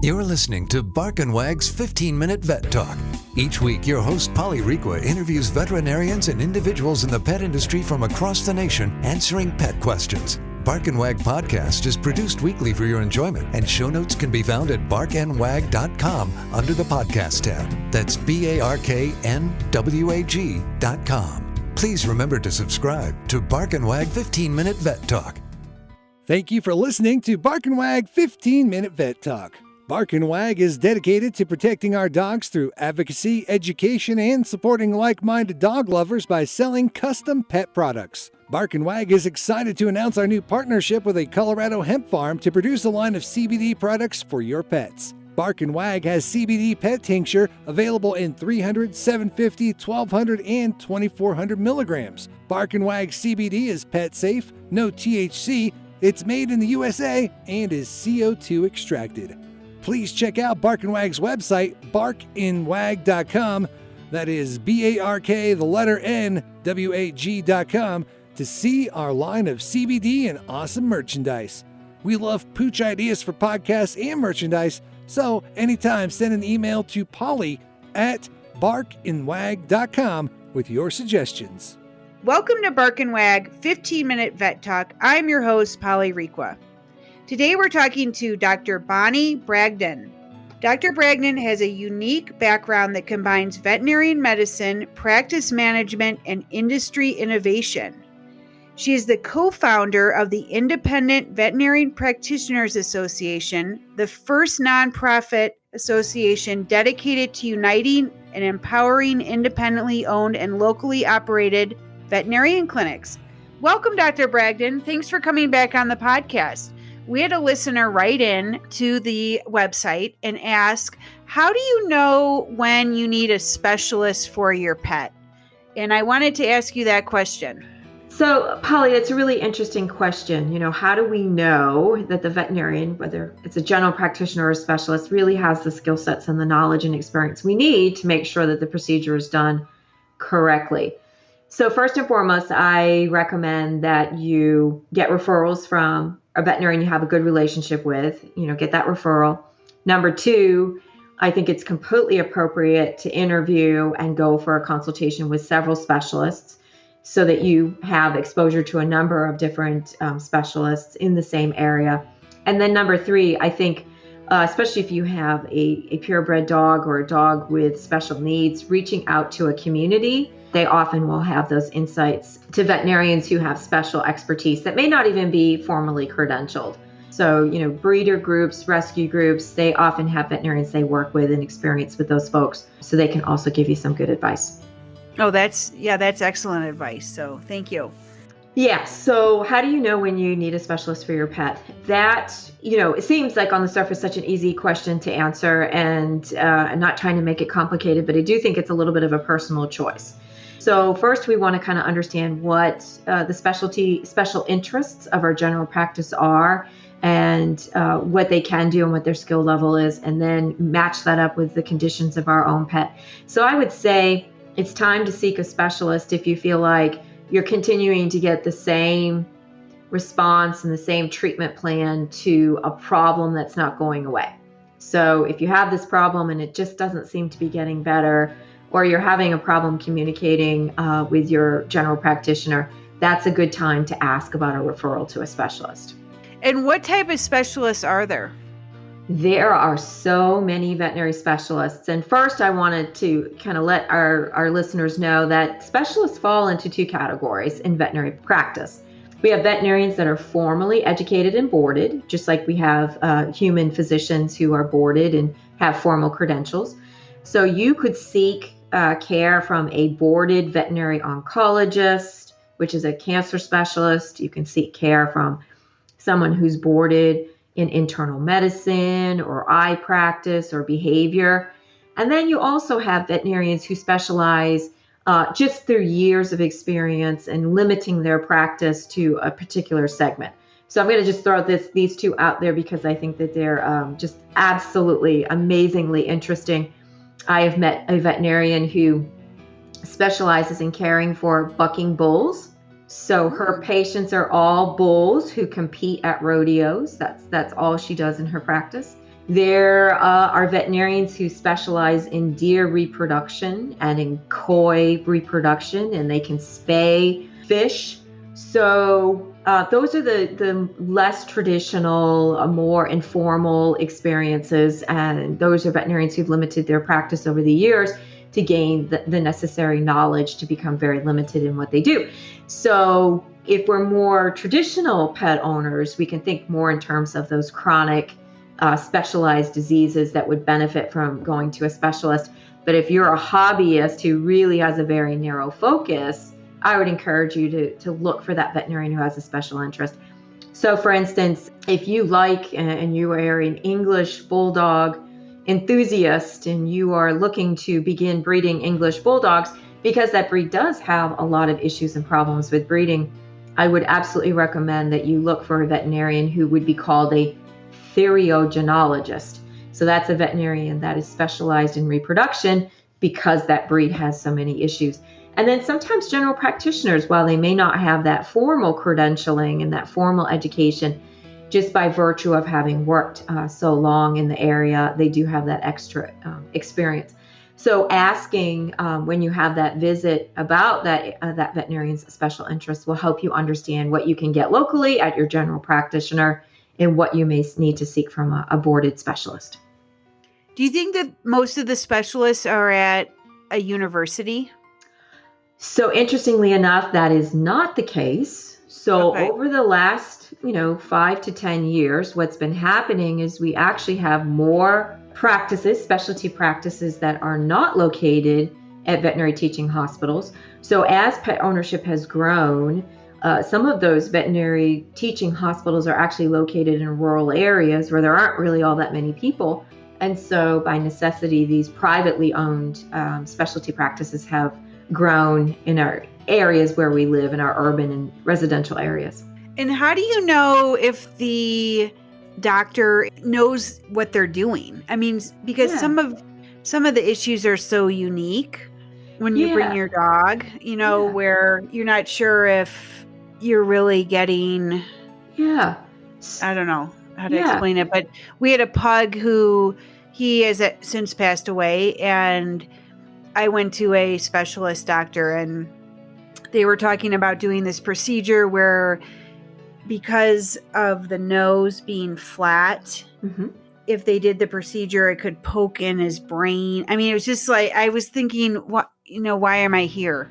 You're listening to Bark and Wag's 15-Minute Vet Talk. Each week, your host, Polly Requa, interviews veterinarians and individuals in the pet industry from across the nation answering pet questions. Bark and Wag podcast is produced weekly for your enjoyment, and show notes can be found at barkandwag.com under the podcast tab. That's BARKNWAG.com. Please remember to subscribe to Bark and Wag 15-Minute Vet Talk. Thank you for listening to Bark and Wag 15-Minute Vet Talk. Bark and Wag is dedicated to protecting our dogs through advocacy, education, and supporting like-minded dog lovers by selling custom pet products. Bark and Wag is excited to announce our new partnership with a Colorado hemp farm to produce a line of CBD products for your pets. Bark and Wag has CBD pet tincture available in 300, 750, 1200, and 2400 milligrams. Bark and Wag CBD is pet safe, no THC, it's made in the USA, and is CO2 extracted. Please check out Bark and Wag's website, barkandwag.com. That is BARK, to see our line of CBD and awesome merchandise. We love pooch ideas for podcasts and merchandise, so anytime send an email to Polly at barkandwag.com with your suggestions. Welcome to Bark and Wag 15-Minute Vet Talk. I'm your host, Polly Requa. Today we're talking to Dr. Bonnie Bragdon. Dr. Bragdon has a unique background that combines veterinarian medicine, practice management, and industry innovation. She is the co-founder of the Independent Veterinarian Practitioners Association, the first nonprofit association dedicated to uniting and empowering independently owned and locally operated veterinarian clinics. Welcome, Dr. Bragdon. Thanks for coming back on the podcast. We had a listener write in to the website and ask, how do you know when you need a specialist for your pet? And I wanted to ask you that question. So, Polly, it's a really interesting question. You know, how do we know that the veterinarian, whether it's a general practitioner or a specialist, really has the skill sets and the knowledge and experience we need to make sure that the procedure is done correctly? So first and foremost, I recommend that you get referrals from a veterinarian you have a good relationship with, get that referral. Number two, I think it's completely appropriate to interview and go for a consultation with several specialists so that you have exposure to a number of different specialists in the same area. And then number three, I think, especially if you have a purebred dog or a dog with special needs, reaching out to a community, they often will have those insights to veterinarians who have special expertise that may not even be formally credentialed. So, breeder groups, rescue groups, they often have veterinarians they work with and experience with those folks, so they can also give you some good advice. Oh, that's excellent advice. So thank you. Yeah. So how do you know when you need a specialist for your pet? That, it seems like on the surface such an easy question to answer, and I'm not trying to make it complicated, but I do think it's a little bit of a personal choice. So first, we want to kind of understand what the special interests of our general practice are, and what they can do and what their skill level is, and then match that up with the conditions of our own pet. So I would say it's time to seek a specialist if you feel like you're continuing to get the same response and the same treatment plan to a problem that's not going away. So if you have this problem and it just doesn't seem to be getting better, or you're having a problem communicating with your general practitioner, that's a good time to ask about a referral to a specialist. And what type of specialists are there? There are so many veterinary specialists. And first, I wanted to kind of let our listeners know that specialists fall into two categories in veterinary practice. We have veterinarians that are formally educated and boarded, just like we have human physicians who are boarded and have formal credentials. So you could seek care from a boarded veterinary oncologist, which is a cancer specialist. You can seek care from someone who's boarded in internal medicine or eye practice or behavior. And then you also have veterinarians who specialize just through years of experience and limiting their practice to a particular segment. So I'm going to just throw these two out there because I think that they're just absolutely amazingly interesting. I have met a veterinarian who specializes in caring for bucking bulls. So her patients are all bulls who compete at rodeos. That's all she does in her practice. There are veterinarians who specialize in deer reproduction and in koi reproduction, and they can spay fish. So those are the less traditional, more informal experiences, and those are veterinarians who've limited their practice over the years to gain the necessary knowledge to become very limited in what they do. So if we're more traditional pet owners, we can think more in terms of those chronic specialized diseases that would benefit from going to a specialist. But if you're a hobbyist who really has a very narrow focus, I would encourage you to look for that veterinarian who has a special interest. So for instance, if you like and you are an English bulldog enthusiast and you are looking to begin breeding English bulldogs, because that breed does have a lot of issues and problems with breeding, I would absolutely recommend that you look for a veterinarian who would be called a theriogenologist. So that's a veterinarian that is specialized in reproduction because that breed has so many issues. And then sometimes general practitioners, while they may not have that formal credentialing and that formal education, just by virtue of having worked so long in the area, they do have that extra experience. So asking when you have that visit about that veterinarian's special interest will help you understand what you can get locally at your general practitioner and what you may need to seek from a boarded specialist. Do you think that most of the specialists are at a university? So interestingly enough, that is not the case. So over the last, 5 to 10 years, what's been happening is we actually have more practices, specialty practices that are not located at veterinary teaching hospitals. So as pet ownership has grown, some of those veterinary teaching hospitals are actually located in rural areas where there aren't really all that many people. And so by necessity, these privately owned specialty practices have grown in our areas where we live, in our urban and residential areas. And how do you know if the doctor knows what they're doing? I mean, because some of the issues are so unique when you bring your dog, where you're not sure if you're really getting, I don't know how to explain it, but we had a pug who he has since passed away, and I went to a specialist doctor and they were talking about doing this procedure where, because of the nose being flat, if they did the procedure, it could poke in his brain. I mean, it was just like, I was thinking, why am I here?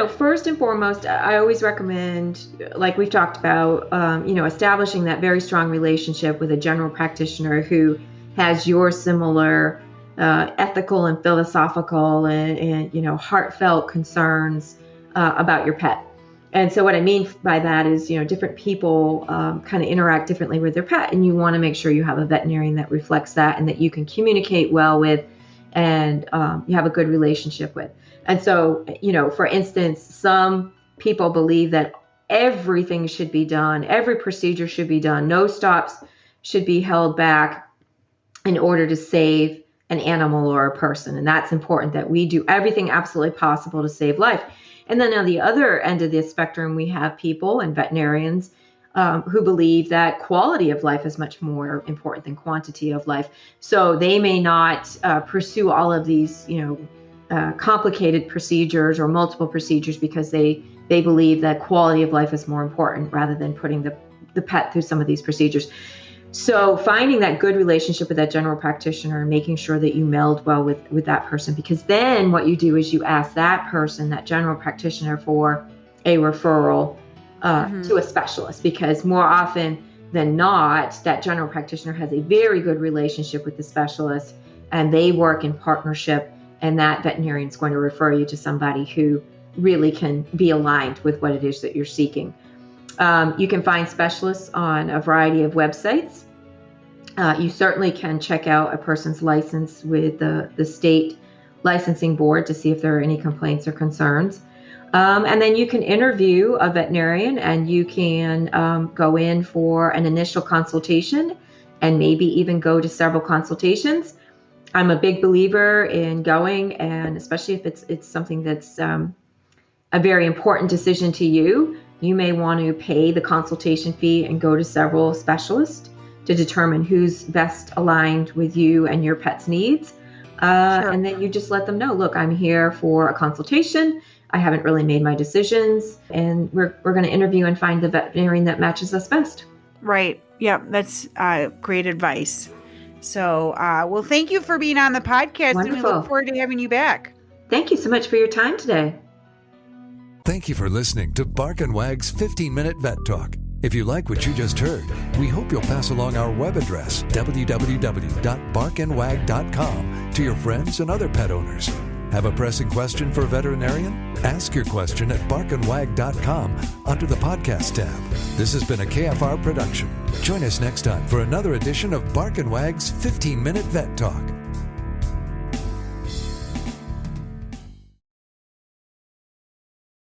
First and foremost, I always recommend, like we've talked about, establishing that very strong relationship with a general practitioner who has your similar ethical and philosophical and heartfelt concerns about your pet. And so what I mean by that is, different people kind of interact differently with their pet, and you want to make sure you have a veterinarian that reflects that and that you can communicate well with and you have a good relationship with. And so, for instance, some people believe that everything should be done, every procedure should be done, no stops should be held back in order to save an animal or a person. And that's important, that we do everything absolutely possible to save life. And then on the other end of the spectrum, we have people and veterinarians who believe that quality of life is much more important than quantity of life. So they may not pursue all of these, complicated procedures or multiple procedures because they believe that quality of life is more important rather than putting the pet through some of these procedures. So finding that good relationship with that general practitioner and making sure that you meld well with that person, because then what you do is you ask that person, that general practitioner, for a referral to a specialist, because more often than not, that general practitioner has a very good relationship with the specialist and they work in partnership, and that veterinarian is going to refer you to somebody who really can be aligned with what it is that you're seeking. You can find specialists on a variety of websites. You certainly can check out a person's license with the state licensing board to see if there are any complaints or concerns. And then you can interview a veterinarian, and you can go in for an initial consultation and maybe even go to several consultations. I'm a big believer in going, and especially if it's something that's a very important decision to you, you may want to pay the consultation fee and go to several specialists to determine who's best aligned with you and your pet's needs. Sure. And then you just let them know, look, I'm here for a consultation. I haven't really made my decisions, and we're going to interview and find the veterinarian that matches us best. Right. Yeah, that's great advice. So, well, thank you for being on the podcast. Wonderful. And we look forward to having you back. Thank you so much for your time today. Thank you for listening to Bark and Wag's 15-Minute Vet Talk. If you like what you just heard, we hope you'll pass along our web address, www.barkandwag.com, to your friends and other pet owners. Have a pressing question for a veterinarian? Ask your question at barkandwag.com under the podcast tab. This has been a KFR production. Join us next time for another edition of Bark and Wag's 15-Minute Vet Talk.